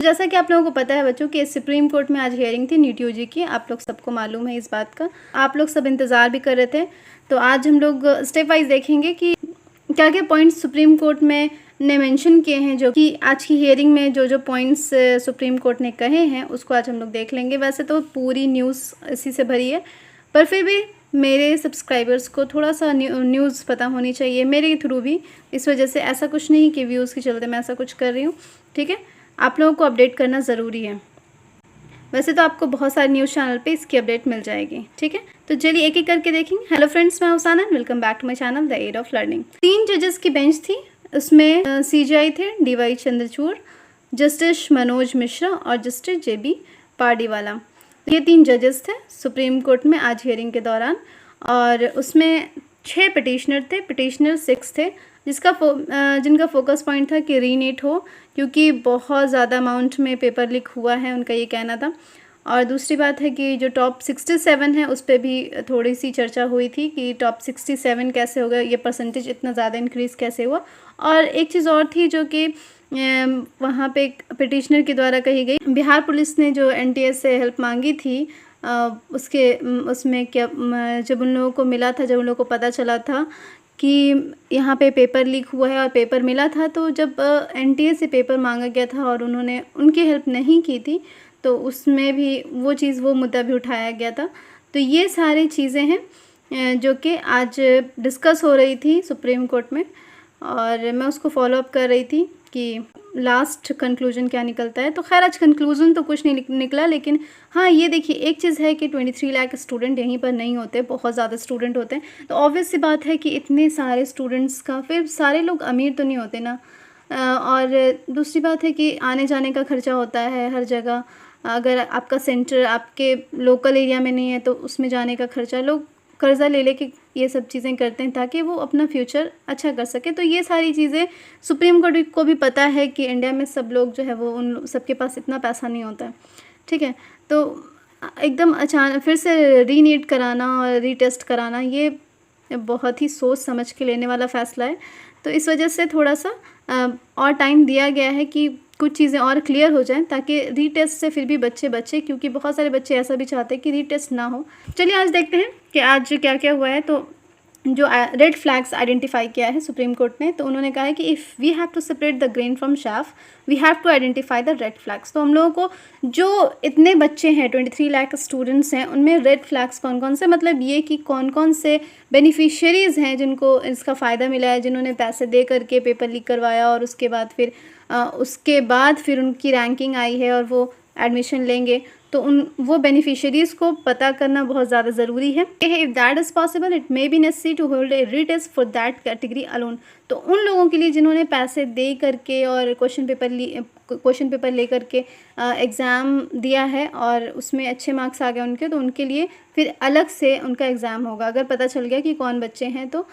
जैसा कि आप लोगों को पता है बच्चों कि सुप्रीम कोर्ट में आज हियरिंग थी नीट यूजी की, आप लोग सबको मालूम है इस बात का, आप लोग सब इंतज़ार भी कर रहे थे। तो आज हम लोग स्टेप वाइज देखेंगे कि क्या क्या पॉइंट्स सुप्रीम कोर्ट में ने मेंशन किए हैं, जो कि आज की हियरिंग में जो जो पॉइंट्स सुप्रीम कोर्ट ने कहे हैं उसको आज हम लोग देख लेंगे। वैसे तो पूरी न्यूज़ इसी से भरी है, पर फिर भी मेरे सब्सक्राइबर्स को थोड़ा सा न्यूज़ पता होनी चाहिए मेरे थ्रू भी, इस वजह से ऐसा कुछ नहीं कि व्यूज़ के चलते मैं ऐसा कुछ कर रही हूँ। ठीक है, आप लोगों को अपडेट करना ज़रूरी है। वैसे तो आपको बहुत सारे न्यूज़ चैनल पे इसकी अपडेट मिल जाएगी। ठीक है, तो चलिए एक एक करके देखेंगे। हेलो फ्रेंड्स, मैं Husaina, welcome back to my channel the aid of learning. 3 जजेस की बेंच थी, उसमें सीजीआई थे डीवाई चंद्रचूड़, जस्टिस मनोज मिश्रा और जस्टिस जेबी पार्डीवाला। ये 3 जजेस थे सुप्रीम कोर्ट में आज हियरिंग के दौरान, और उसमें 6 पिटिशनर थे, पिटिशनर 6 थे, जिनका फोकस पॉइंट था कि रीनीट हो, क्योंकि बहुत ज़्यादा अमाउंट में पेपर लीक हुआ है, उनका ये कहना था। और दूसरी बात है कि जो टॉप 67 है उस पर भी थोड़ी सी चर्चा हुई थी कि टॉप 67 कैसे हो गया, ये परसेंटेज इतना ज़्यादा इंक्रीज़ कैसे हुआ। और एक चीज़ और थी जो कि वहाँ पे एक पिटिशनर के द्वारा कही गई, बिहार पुलिस ने जो एनटीएस से हेल्प मांगी थी, उसमें क्या जब उन लोगों को मिला था, जब उन लोगों को पता चला था कि यहाँ पे पेपर लीक हुआ है और पेपर मिला था, तो जब एनटीए से पेपर मांगा गया था और उन्होंने उनकी हेल्प नहीं की थी, तो उसमें भी वो मुद्दा भी उठाया गया था। तो ये सारी चीज़ें हैं जो कि आज डिस्कस हो रही थी सुप्रीम कोर्ट में, और मैं उसको फॉलो अप कर रही थी कि लास्ट कंक्लूजन क्या निकलता है। तो खैर आज कंक्लूजन तो कुछ नहीं निकला, लेकिन हाँ ये देखिए एक चीज़ है कि 23 लाख स्टूडेंट यहीं पर नहीं होते, बहुत ज़्यादा स्टूडेंट होते हैं। तो ऑब्वियस सी बात है कि इतने सारे स्टूडेंट्स का फिर सारे लोग अमीर तो नहीं होते ना। और दूसरी बात है कि आने जाने का खर्चा होता है हर जगह। अगर आपका सेंटर आपके लोकल एरिया में नहीं है तो उसमें जाने का खर्चा, लोग कर्ज़ा ले लेके ये सब चीज़ें करते हैं ताकि वो अपना फ्यूचर अच्छा कर सके। तो ये सारी चीज़ें सुप्रीम कोर्ट को भी पता है कि इंडिया में सब लोग जो है वो उन सबके पास इतना पैसा नहीं होता है। ठीक है, तो एकदम अचानक फिर से रीनीट कराना और रीटेस्ट कराना, ये बहुत ही सोच समझ के लेने वाला फ़ैसला है। तो इस वजह से थोड़ा सा और टाइम दिया गया है कि कुछ चीज़ें और क्लियर हो जाएं, ताकि रीटेस्ट से फिर भी बच्चे क्योंकि बहुत सारे बच्चे ऐसा भी चाहते हैं कि रीटेस्ट ना हो। चलिए आज देखते हैं कि आज क्या क्या हुआ है। तो जो रेड फ्लैग्स आइडेंटिफाई किया है सुप्रीम कोर्ट ने, तो उन्होंने कहा है कि if we have to separate the grain from chaff, we have to identify the red flags. तो हम लोगों को जो इतने बच्चे हैं 23 लाख स्टूडेंट्स हैं, उनमें रेड फ्लैग्स कौन कौन से, मतलब ये कि कौन कौन से बेनिफिशियरीज़ हैं जिनको इसका फ़ायदा मिला है, जिन्होंने पैसे दे करके पेपर लीक करवाया और उसके बाद फिर उनकी रैंकिंग आई है और वो एडमिशन लेंगे। तो वो बेनिफिशरीज़ को पता करना बहुत ज़्यादा ज़रूरी है। If that is possible it may be necessary to hold a retest for that category alone. तो उन लोगों के लिए जिन्होंने पैसे दे करके और क्वेश्चन पेपर ले करके एग्ज़ाम दिया है और उसमें अच्छे मार्क्स आ गए उनके, तो उनके लिए फिर अलग से उनका एग्ज़ाम होगा अगर पता चल गया कि कौन बच्चे हैं। तो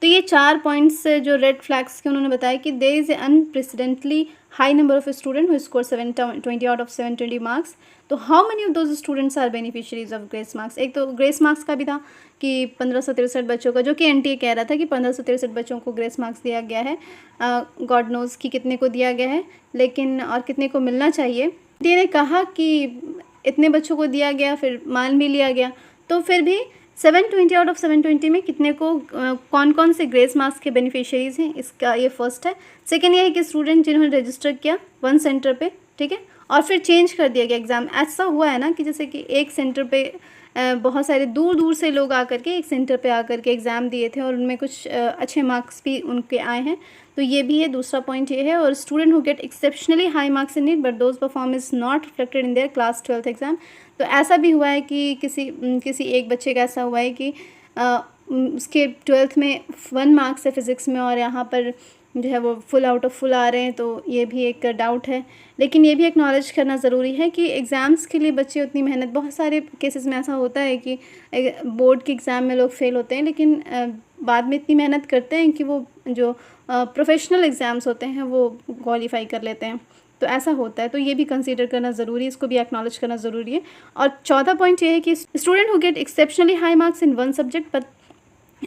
ये 4 पॉइंट्स जो रेड फ्लैग्स के उन्होंने बताया कि there is a unprecedentedly high number of student who score 720 out of 720 marks. तो how many of those students are beneficiaries of grace marks. एक तो ग्रेस मार्क्स का भी था कि 1563 बच्चों का, जो कि एनटीए कह रहा था कि 1563 बच्चों को ग्रेस मार्क्स दिया गया है। गॉड नोज़ कि कितने को दिया गया है, लेकिन और कितने को मिलना चाहिए। एनटीए ने कहा कि इतने बच्चों को दिया गया, फिर मान भी लिया गया। तो फिर भी 720 आउट ऑफ 720 में कितने को कौन कौन से ग्रेस मार्क्स के बेनिफिशियरीज़ हैं, इसका ये फर्स्ट है। सेकेंड ये है कि स्टूडेंट जिन्होंने रजिस्टर किया 1 सेंटर पे, ठीक है, और फिर चेंज कर दिया गया एग्ज़ाम। ऐसा हुआ है ना कि जैसे कि एक सेंटर पे बहुत सारे दूर दूर से लोग आकर के एक सेंटर पे आकर के एग्ज़ाम दिए थे और उनमें कुछ अच्छे मार्क्स भी उनके आए हैं। तो ये भी है, दूसरा पॉइंट ये है। और student who get exceptionally high marks in it but those perform is not reflected in their class 12th exam. तो ऐसा भी हुआ है कि किसी एक बच्चे का ऐसा हुआ है कि उसके 12th में 1 मार्क्स है फिज़िक्स में और यहाँ पर जो है वो फुल आउट ऑफ फुल आ रहे हैं। तो ये भी एक डाउट है, लेकिन ये भी एक्नॉलेज करना ज़रूरी है कि एग्ज़ाम्स के लिए बच्चे उतनी मेहनत, बहुत सारे केसेस में ऐसा होता है कि बोर्ड के एग्ज़ाम में लोग फेल होते हैं, लेकिन बाद में इतनी मेहनत करते हैं कि वो जो प्रोफेशनल एग्ज़ाम्स होते हैं वो क्वालिफाई कर लेते हैं। तो ऐसा होता है, तो ये भी कंसीडर करना ज़रूरी है, इसको भी एक्नॉलेज करना ज़रूरी है। और चौथा पॉइंट ये है कि student who get exceptionally high marks in 1 subject but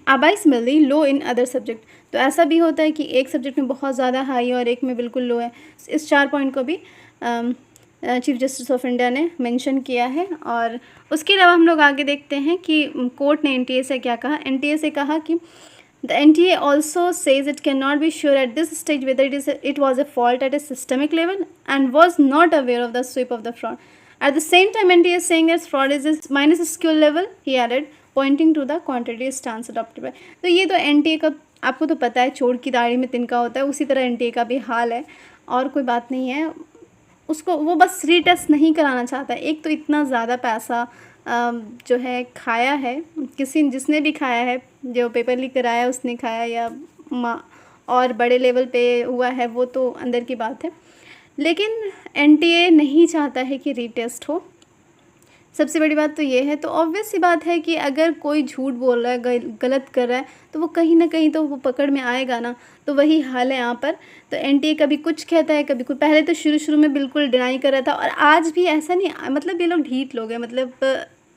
abysmally low in other subject. तो ऐसा भी होता है कि एक सब्जेक्ट में बहुत ज़्यादा हाई है और एक में बिल्कुल लो है। इस 4 पॉइंट को भी चीफ जस्टिस ऑफ इंडिया ने मेंशन किया है। और उसके अलावा हम लोग आगे देखते हैं कि कोर्ट ने एनटीए से क्या कहा। एनटीए से कहा कि the NTA also says it can not be sure at this stage whether it was a fault at a systemic level and was not aware of the sweep of the fraud. At the same time, NTA is saying that fraud is minus skill level, he added, pointing to the contrary stance adopted by। तो ये तो NTA का आपको तो पता है, चोर की दाढ़ी में तिनका होता है, उसी तरह NTA का भी हाल है और कोई बात नहीं है। उसको वो बस रीटेस्ट नहीं कराना चाहता है। एक तो इतना ज़्यादा पैसा जो है खाया है, जिसने भी खाया है, जो पेपर लीक कराया उसने खाया या और बड़े लेवल पे हुआ है वो तो अंदर की बात है, लेकिन एनटीए नहीं चाहता है कि रीटेस्ट हो। सबसे बड़ी बात तो ये है। तो ऑब्वियस सी बात है कि अगर कोई झूठ बोल रहा है, गलत कर रहा है, तो वो कहीं ना कहीं तो वो पकड़ में आएगा ना। तो वही हाल है यहाँ पर। तो एनटीए कभी कुछ कहता है, कभी कुछ। पहले तो शुरू में बिल्कुल डिनाई कर रहा था और आज भी ऐसा नहीं, मतलब ये लोग ढीठ लोग हैं। मतलब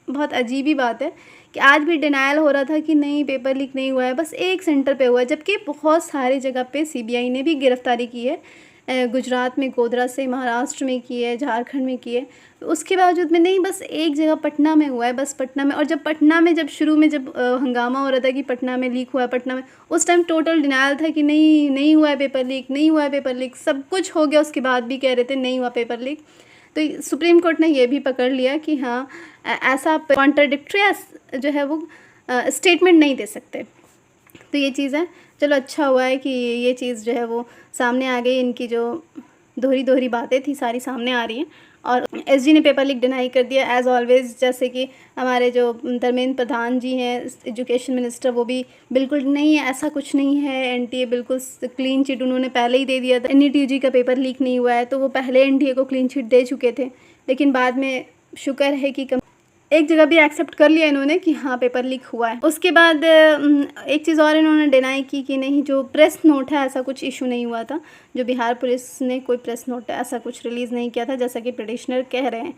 बहुत अजीब ही बात है कि आज भी डिनायल हो रहा था कि नहीं पेपर लीक नहीं हुआ है, बस एक सेंटर पे हुआ है, जबकि बहुत सारी जगह पे सीबीआई ने भी गिरफ्तारी की है। गुजरात में गोधरा से, महाराष्ट्र में की है, झारखंड में की है। तो उसके बावजूद में नहीं, बस एक जगह पटना में हुआ है, बस पटना में। और जब पटना में शुरू में हंगामा हो रहा था कि पटना में लीक हुआ है, पटना में, उस टाइम टोटल डिनायल था कि नहीं हुआ है पेपर लीक, नहीं हुआ है पेपर लीक। सब कुछ हो गया, उसके बाद भी कह रहे थे नहीं हुआ पेपर लीक। तो सुप्रीम कोर्ट ने ये भी पकड़ लिया कि हाँ, ऐसा कॉन्ट्राडिक्टरी जो है वो स्टेटमेंट नहीं दे सकते। तो ये चीज़ है। चलो अच्छा हुआ है कि ये चीज़ जो है वो सामने आ गई। इनकी जो दोहरी बातें थी सारी सामने आ रही हैं। और एसजी ने पेपर लीक डिनाई कर दिया एज़ ऑलवेज। जैसे कि हमारे जो धर्मेंद्र प्रधान जी हैं एजुकेशन मिनिस्टर, वो भी बिल्कुल नहीं है, ऐसा कुछ नहीं है, एनटीए बिल्कुल क्लीन चिट उन्होंने पहले ही दे दिया था। एनईटीजी का पेपर लीक नहीं हुआ है, तो वो पहले एनटीए को क्लीन चिट दे चुके थे। लेकिन बाद में शुक्र है कि एक जगह भी एक्सेप्ट कर लिया इन्होंने कि हाँ पेपर लीक हुआ है। उसके बाद एक चीज़ और इन्होंने डिनाई की कि नहीं, जो प्रेस नोट है ऐसा कुछ इशू नहीं हुआ था। जो बिहार पुलिस ने कोई प्रेस नोट ऐसा कुछ रिलीज़ नहीं किया था, जैसा कि पिटिशनर कह रहे हैं।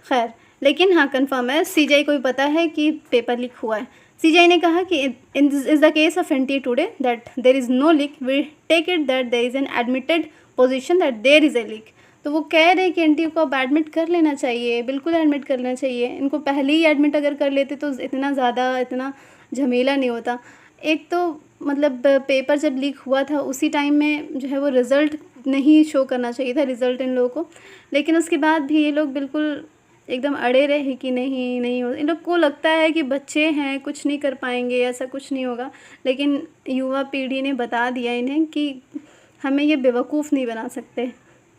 खैर, लेकिन हाँ कंफर्म है, सीजीआई को भी पता है कि पेपर लीक हुआ है। सीजीआई ने कहा कि in is the case of NTA today that there is no leak, we take it that there is an admitted position that there is a leak. तो वो कह रहे हैं कि एनटीए को अब एडमिट कर लेना चाहिए, बिल्कुल एडमिट कर लेना चाहिए। इनको पहले ही एडमिट अगर कर लेते तो इतना झमेला नहीं होता। एक तो मतलब पेपर जब लीक हुआ था उसी टाइम में जो है वो रिज़ल्ट नहीं शो करना चाहिए था, रिज़ल्ट इन लोगों को। लेकिन उसके बाद भी ये लोग बिल्कुल एकदम अड़े रहे कि नहीं हो। इन लोग को लगता है कि बच्चे हैं, कुछ नहीं कर पाएंगे, ऐसा कुछ नहीं होगा। लेकिन युवा पीढ़ी ने बता दिया इन्हें कि हमें ये बेवकूफ़ नहीं बना सकते।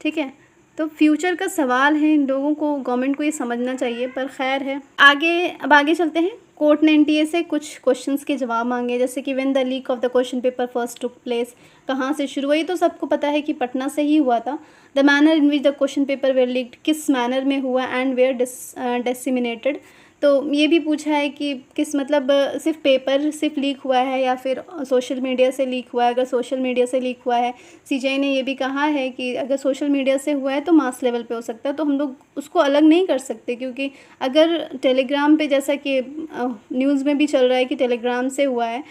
ठीक है, तो फ्यूचर का सवाल है, इन लोगों को, गवर्नमेंट को ये समझना चाहिए। पर खैर है। अब आगे चलते हैं। कोर्ट ने एनटीए से कुछ क्वेश्चंस के जवाब मांगे, जैसे कि when the leak of the question paper first took place, कहाँ से शुरू हुई। तो सबको पता है कि पटना से ही हुआ था। The manner in which the question paper were leaked, किस मैनर में हुआ, एंड वेयर डिसमिनेटेड। तो ये भी पूछा है कि किस, मतलब सिर्फ पेपर सिर्फ लीक हुआ है या फिर सोशल मीडिया से लीक हुआ है। अगर सोशल मीडिया से लीक हुआ है, सीजीआई ने ये भी कहा है कि अगर सोशल मीडिया से हुआ है तो मास लेवल पे हो सकता है, तो हम लोग उसको अलग नहीं कर सकते। क्योंकि अगर टेलीग्राम पे, जैसा कि न्यूज़ में भी चल रहा है कि टेलीग्राम से हुआ है,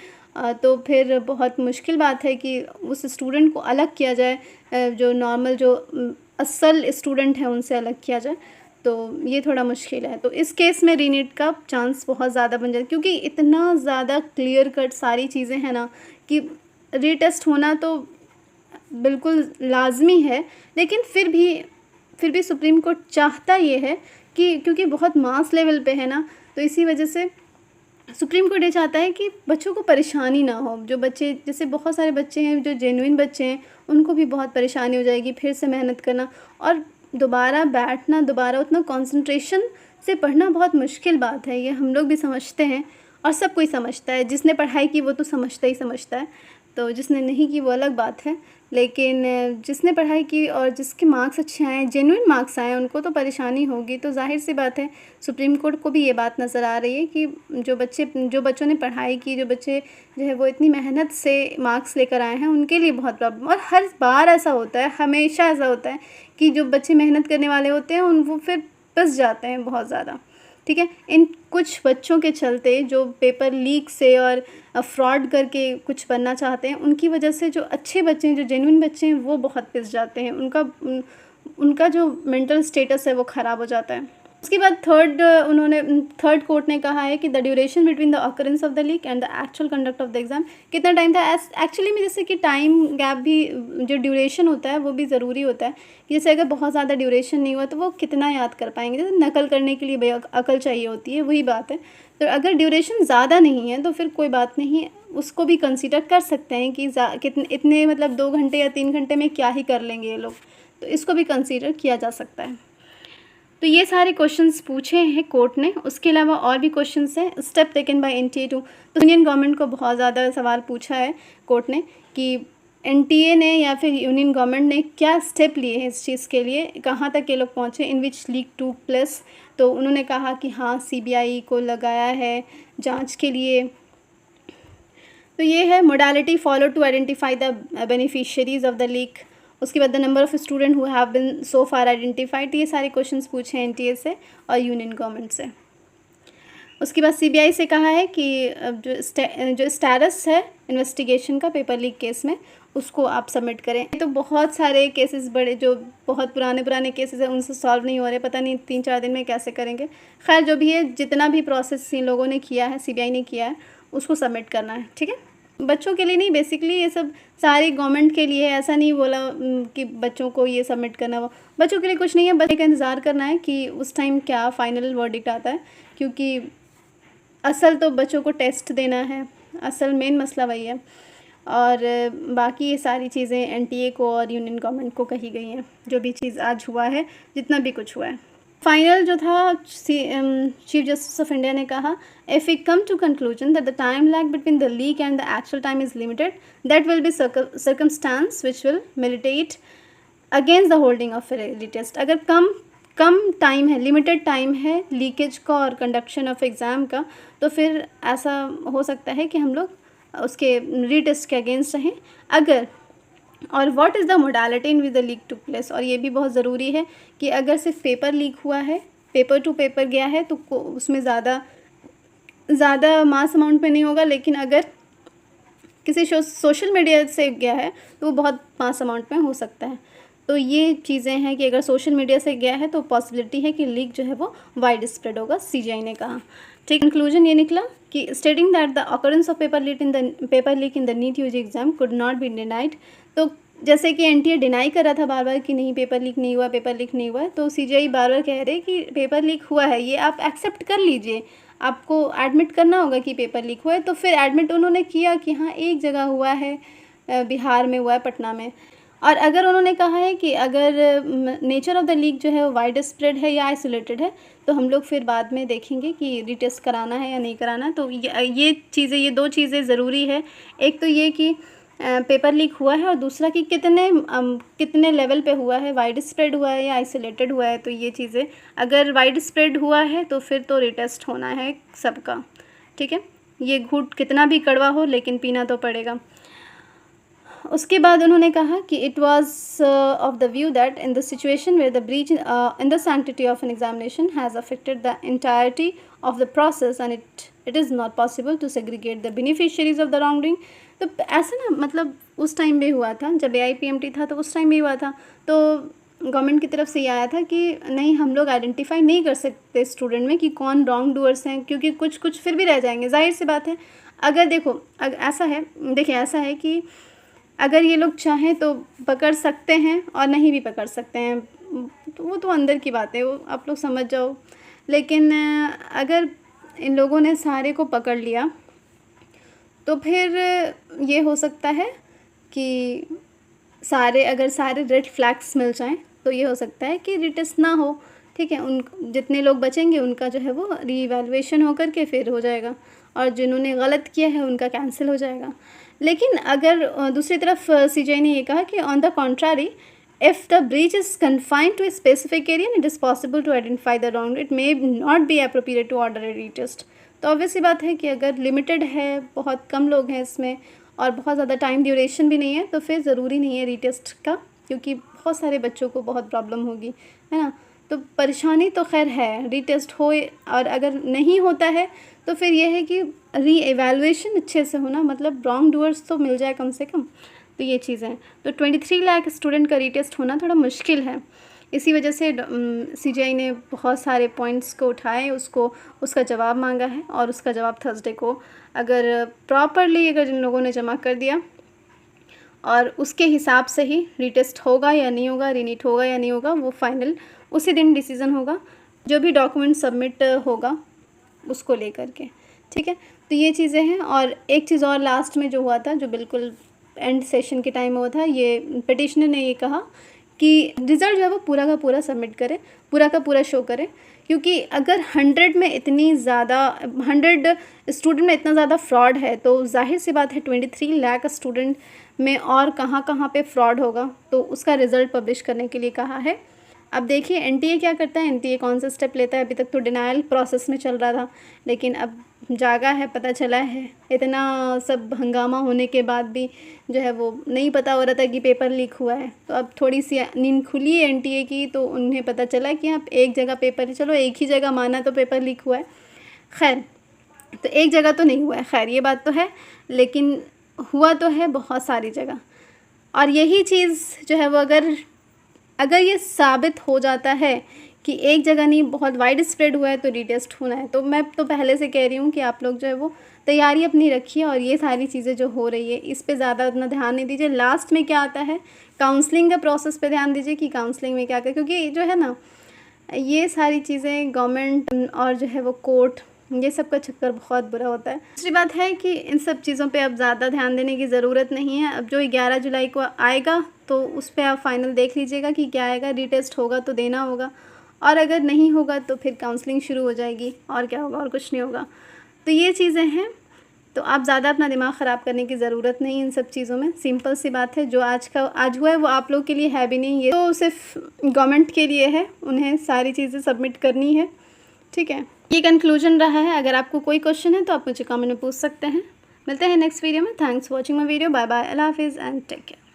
तो फिर बहुत मुश्किल बात है कि उस स्टूडेंट को अलग किया जाए, जो नॉर्मल जो असल स्टूडेंट है उनसे अलग किया जाए। तो ये थोड़ा मुश्किल है। तो इस केस में रीनीट का चांस बहुत ज़्यादा बन जाता है, क्योंकि इतना ज़्यादा क्लियर कट सारी चीज़ें हैं ना कि रीटेस्ट होना तो बिल्कुल लाजमी है। लेकिन फिर भी सुप्रीम कोर्ट चाहता ये है कि क्योंकि बहुत मास लेवल पे है ना, तो इसी वजह से सुप्रीम कोर्ट ये चाहता है कि बच्चों को परेशानी ना हो। जो बच्चे, जैसे बहुत सारे बच्चे हैं जो जेन्युइन बच्चे हैं, उनको भी बहुत परेशानी हो जाएगी फिर से मेहनत करना, और दोबारा बैठना, दोबारा उतना कंसंट्रेशन से पढ़ना बहुत मुश्किल बात है। ये हम लोग भी समझते हैं और सब कोई समझता है। जिसने पढ़ाई की वो तो समझता ही समझता है, तो जिसने नहीं की वो अलग बात है। लेकिन जिसने पढ़ाई की और जिसके मार्क्स अच्छे आए, जेन्युइन मार्क्स आए, उनको तो परेशानी होगी। तो जाहिर सी बात है सुप्रीम कोर्ट को भी ये बात नज़र आ रही है कि जो बच्चों ने पढ़ाई की, जो बच्चे जो है वो इतनी मेहनत से मार्क्स लेकर आए हैं, उनके लिए बहुत प्रॉब्लम। और हर बार ऐसा होता है, हमेशा ऐसा होता है कि जो बच्चे मेहनत करने वाले होते हैं वो फिर फंस जाते हैं बहुत ज़्यादा। ठीक है। इन कुछ बच्चों के चलते जो पेपर लीक से और फ्रॉड करके कुछ बनना चाहते हैं, उनकी वजह से जो अच्छे बच्चे हैं, जो जेन्युइन बच्चे हैं, वो बहुत पिस जाते हैं। उनका जो मेंटल स्टेटस है वो ख़राब हो जाता है। उसके बाद थर्ड कोर्ट ने कहा है कि the duration between the occurrence of the leak and the actual conduct of the exam, कितना टाइम था। एक्चुअली में जैसे कि टाइम गैप भी, जो ड्यूरेशन होता है वो भी ज़रूरी होता है कि जैसे अगर बहुत ज़्यादा ड्यूरेशन नहीं हुआ तो वो कितना याद कर पाएंगे। जैसे नकल करने के लिए भैया अकल चाहिए होती है, वही बात है। तो अगर ड्यूरेशन ज़्यादा नहीं है तो फिर कोई बात नहीं, उसको भी कंसिडर कर सकते हैं कि इतने मतलब 2 घंटे या 3 घंटे में क्या ही कर लेंगे ये लोग, तो इसको भी कंसिडर किया जा सकता है। तो ये सारे क्वेश्चंस पूछे हैं कोर्ट ने। उसके अलावा और भी क्वेश्चंस हैं। Step taken by NTA to, तो यूनियन गवर्नमेंट को बहुत ज़्यादा सवाल पूछा है कोर्ट ने कि NTA ने या फिर यूनियन गवर्नमेंट ने क्या स्टेप लिए हैं इस चीज़ के लिए, कहाँ तक ये लोग पहुँचे, इन विच लीक टू प्लस। तो उन्होंने कहा कि हाँ CBI को लगाया है जाँच के लिए। तो ये है modality follow to identify the beneficiaries of the leak. उसके बाद the number of student who have been so far identified. ये सारे क्वेश्चंस पूछे हैं NTA से और यूनियन गवर्नमेंट से। उसके बाद CBI से कहा है कि जो स्टेटस है इन्वेस्टिगेशन का पेपर लीक केस में, उसको आप सबमिट करें। तो बहुत सारे केसेस, बड़े जो बहुत पुराने केसेस हैं, उनसे सॉल्व नहीं हो रहे, पता नहीं 3-4 दिन में कैसे करेंगे। खैर जो भी है, जितना भी प्रोसेस इन लोगों ने किया है, CBI ने किया है, उसको सबमिट करना है, ठीक है। बच्चों के लिए नहीं, बेसिकली ये सब सारी गवर्नमेंट के लिए है। ऐसा नहीं बोला कि बच्चों को ये सबमिट करना, वो बच्चों के लिए कुछ नहीं है। बच्चे का इंतज़ार करना है कि उस टाइम क्या फाइनल वर्डिक्ट आता है, क्योंकि असल तो बच्चों को टेस्ट देना है, असल मेन मसला वही है। और बाकी ये सारी चीज़ें NTA को और यूनियन गवर्नमेंट को कही गई हैं, जो भी चीज़ आज हुआ है, जितना भी कुछ हुआ है। फाइनल जो था, चीफ जस्टिस ऑफ इंडिया ने कहा, if we come to conclusion that the time lag between the leak and the actual time is limited, that will be circumstance which will militate against the holding of a retest. अगर कम time है, limited time है leakage का और conduction of exam का, तो फिर ऐसा हो सकता है कि हम लोग उसके रीटेस्ट के अगेंस्ट रहें। अगर, और what is the modality in which the leak took place, और ये भी बहुत ज़रूरी है कि अगर सिर्फ पेपर लीक हुआ है, पेपर टू पेपर गया है, तो उसमें ज़्यादा मास अमाउंट में नहीं होगा। लेकिन अगर किसी सोशल मीडिया से गया है तो वो बहुत मास अमाउंट में हो सकता है। तो ये चीज़ें हैं कि अगर सोशल मीडिया से गया है तो पॉसिबिलिटी है कि लीक जो है वो वाइड स्प्रेड होगा, CBI ने कहा। ठीक, कंक्लूजन ये निकला कि stating that the occurrence of paper leak in the NEET UG exam could not be denied. तो जैसे कि NTA डिनाई कर रहा था बार बार कि नहीं पेपर लीक नहीं हुआ, पेपर लीक नहीं हुआ है, तो CBI बार बार कह रहे कि पेपर लीक हुआ है, ये आप एक्सेप्ट कर लीजिए, आपको एडमिट करना होगा कि पेपर लीक हुआ है। तो फिर एडमिट उन्होंने किया कि हाँ एक जगह हुआ है, बिहार में हुआ है, पटना में। और अगर उन्होंने कहा है कि अगर नेचर ऑफ द लीक जो है वो वाइड स्प्रेड है या आइसोलेटेड है, तो हम लोग फिर बाद में देखेंगे कि रीटेस्ट कराना है या नहीं कराना। तो ये चीज़ें, ये 2 चीज़ें ज़रूरी है। एक तो ये कि पेपर लीक हुआ है, और दूसरा कि कितने लेवल पे हुआ है, वाइड स्प्रेड हुआ है या आइसोलेटेड हुआ है। तो ये चीज़ें, अगर वाइड स्प्रेड हुआ है तो फिर तो रीटेस्ट होना है सबका, ठीक है। ये घूंट कितना भी कड़वा हो लेकिन पीना तो पड़ेगा। उसके बाद उन्होंने कहा कि it was of the view that in the situation where the breach in the sanctity of an examination has affected the entirety of the process and it is not possible to segregate the beneficiaries of the wrongdoing. तो ऐसा ना, मतलब उस time भी हुआ था जब AIPMT था, तो उस टाइम भी हुआ था। तो गवर्नमेंट की तरफ से ये आया था कि नहीं, हम लोग आइडेंटिफाई नहीं कर सकते स्टूडेंट में कि कौन रॉन्ग डूअर्स हैं, क्योंकि कुछ फिर भी रह जाएंगे, जाहिर सी बात है। अगर देखो, ऐसा है कि अगर ये लोग चाहें तो पकड़ सकते हैं और नहीं भी पकड़ सकते हैं, तो वो तो अंदर की बात है, वो आप लोग समझ जाओ। लेकिन अगर इन लोगों ने सारे को पकड़ लिया तो फिर ये हो सकता है कि अगर सारे रेड फ्लैग्स मिल जाएं तो ये हो सकता है कि रीटेस्ट ना हो, ठीक है। जितने लोग बचेंगे उनका जो है वो रीवैल्यूएशन होकर के फिर हो जाएगा, और जिन्होंने गलत किया है उनका कैंसिल हो जाएगा। लेकिन अगर दूसरी तरफ CBI ने ये कहा कि on the contrary, if the breach is confined to a specific area and it is possible to identify the wrong, it may not be appropriate to order a retest. तो ऑब्वियस सी बात है कि अगर लिमिटेड है, बहुत कम लोग हैं इसमें, और बहुत ज़्यादा टाइम ड्यूरेशन भी नहीं है, तो फिर ज़रूरी नहीं है रीटेस्ट का, क्योंकि बहुत सारे बच्चों को बहुत प्रॉब्लम होगी, है ना। तो परेशानी तो खैर है, रीटेस्ट हो और अगर नहीं होता है तो फिर यह है कि री एवेलुएशन अच्छे से होना, मतलब रॉन्ग डूअर्स तो मिल जाए कम से कम। तो ये चीज़ें हैं। तो 23 लाख स्टूडेंट का रीटेस्ट होना थोड़ा मुश्किल है। इसी वजह से CGI ने बहुत सारे पॉइंट्स को उठाए, उसका जवाब मांगा है और उसका जवाब थर्सडे को अगर प्रॉपरली अगर जिन लोगों ने जमा कर दिया और उसके हिसाब से ही रीटेस्ट होगा या नहीं होगा, रीनीट होगा या नहीं होगा, वो फाइनल उसी दिन डिसीज़न होगा, जो भी डॉक्यूमेंट सबमिट होगा उसको लेकर के। ठीक है, तो ये चीज़ें हैं। और एक चीज़ और लास्ट में जो हुआ था, जो बिल्कुल एंड सेशन के टाइम हुआ था, ये पिटिशनर ने ये कहा कि रिज़ल्ट जो है वो पूरा का पूरा सबमिट करें, पूरा का पूरा शो करें, क्योंकि अगर 100 में इतनी ज़्यादा 100 स्टूडेंट में इतना ज़्यादा फ्रॉड है तो जाहिर सी बात है 23 लाख स्टूडेंट में और कहाँ कहाँ पे फ्रॉड होगा। तो उसका रिज़ल्ट पब्लिश करने के लिए कहा है। अब देखिए NTA क्या करता है, NTA कौन सा स्टेप लेता है। अभी तक तो डिनायल प्रोसेस में चल रहा था, लेकिन अब जागा है, पता चला है, इतना सब हंगामा होने के बाद भी जो है वो नहीं पता हो रहा था कि पेपर लीक हुआ है। तो अब थोड़ी सी नींद खुली है NTA की, तो उन्हें पता चला कि आप एक जगह पेपर, चलो एक ही जगह माना तो पेपर लीक हुआ है, खैर तो एक जगह तो नहीं हुआ है, खैर ये बात तो है, लेकिन हुआ तो है बहुत सारी जगह। और यही चीज़ जो है वो अगर ये साबित हो जाता है कि एक जगह नहीं बहुत वाइड स्प्रेड हुआ है तो रीटेस्ट होना है। तो मैं तो पहले से कह रही हूँ कि आप लोग जो है वो तैयारी अपनी रखिए और ये सारी चीज़ें जो हो रही है इस पे ज़्यादा उतना ध्यान नहीं दीजिए। लास्ट में क्या आता है, काउंसलिंग का प्रोसेस पे ध्यान दीजिए कि काउंसलिंग में क्या कर, क्योंकि जो है ना ये सारी चीज़ें गवर्नमेंट और जो है वो कोर्ट, ये सब का चक्कर बहुत बुरा होता है। दूसरी बात है कि इन सब चीज़ों पे अब ज़्यादा ध्यान देने की ज़रूरत नहीं है। अब जो 11 जुलाई को आएगा तो उस पर आप फाइनल देख लीजिएगा कि क्या आएगा। रीटेस्ट होगा तो देना होगा, और अगर नहीं होगा तो फिर काउंसलिंग शुरू हो जाएगी, और क्या होगा, और कुछ नहीं होगा। तो ये चीज़ें हैं, तो आप ज़्यादा अपना दिमाग ख़राब करने की ज़रूरत नहीं इन सब चीज़ों में। सिंपल सी बात है, जो आज हुआ है वो आप लोग के लिए है भी नहीं, ये तो सिर्फ गवर्नमेंट के लिए है, उन्हें सारी चीज़ें सबमिट करनी है। ठीक है, ये कंक्लूजन रहा है। अगर आपको कोई क्वेश्चन है तो आप मुझे कमेंट में पूछ सकते हैं। मिलते हैं नेक्स्ट वीडियो में। Thanks for watching my video. Bye bye, अल्लाह हाफिज़ एंड टेक केयर।